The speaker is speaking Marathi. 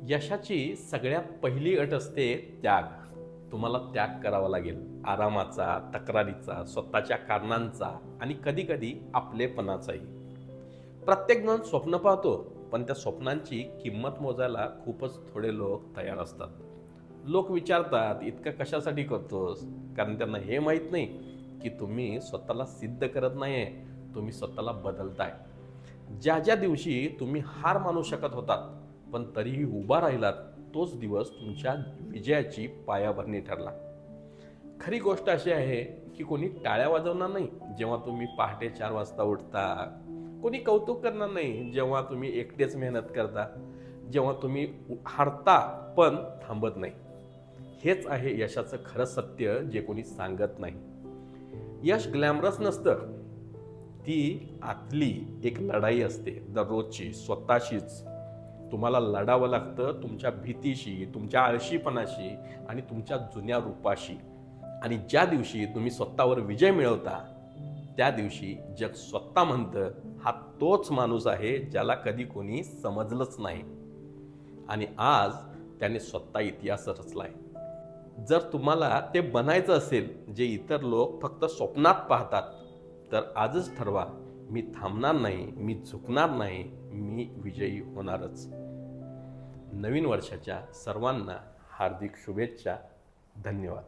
यशाची सगळ्यात पहिली अट असते त्याग. तुम्हाला त्याग करावा लागेल, आरामाचा, तक्रारीचा, स्वतःच्या कारणांचा आणि कधीकधी आपलेपणाचाही. प्रत्येकजण स्वप्न पाहतो, पण त्या स्वप्नांची किंमत मोजायला खूपच थोडे लोक तयार असतात. लोक विचारतात, इतकं कशासाठी करतोस? कारण त्यांना हे माहीत नाही की तुम्ही स्वतःला सिद्ध करत नाहीये, तुम्ही स्वतःला बदलताय. ज्या ज्या दिवशी तुम्ही हार मानू शकत होतात पण तरीही उभा राहिलात, तोच दिवस तुमच्या विजयाची पायाभरणी ठरला. खरी गोष्ट अशी आहे की कोणी टाळ्या वाजवणार नाही जेव्हा तुम्ही पहाटे 4 वाजता उठता. कोणी कौतुक करणार नाही जेव्हा तुम्ही एकटेच मेहनत करता, जेव्हा तुम्ही हारता पण थांबत नाही. हेच आहे यशाचं खरं सत्य, जे कोणी सांगत नाही. यश ग्लॅमरस नसतं, ती आतली एक लढाई असते, दररोजची, स्वतःशीच. तुम्हाला लढावं लागतं तुमच्या भीतीशी, तुमच्या आळशीपणाशी आणि तुमच्या जुन्या रूपाशी. आणि ज्या दिवशी तुम्ही स्वतःवर विजय मिळवता, त्या दिवशी जग स्वतः म्हणतं, हा तोच माणूस आहे ज्याला कधी कोणी समजलंच नाही. आणि आज त्याने स्वतः इतिहास रचलाय. जर तुम्हाला ते बनायचं असेल जे इतर लोक फक्त स्वप्नात पाहतात, तर आजच ठरवा, मी थांबणार नाही, मी झुकणार नाही, मी विजयी होणारच. नवीन वर्षाच्या सर्वांना हार्दिक शुभेच्छा. धन्यवाद.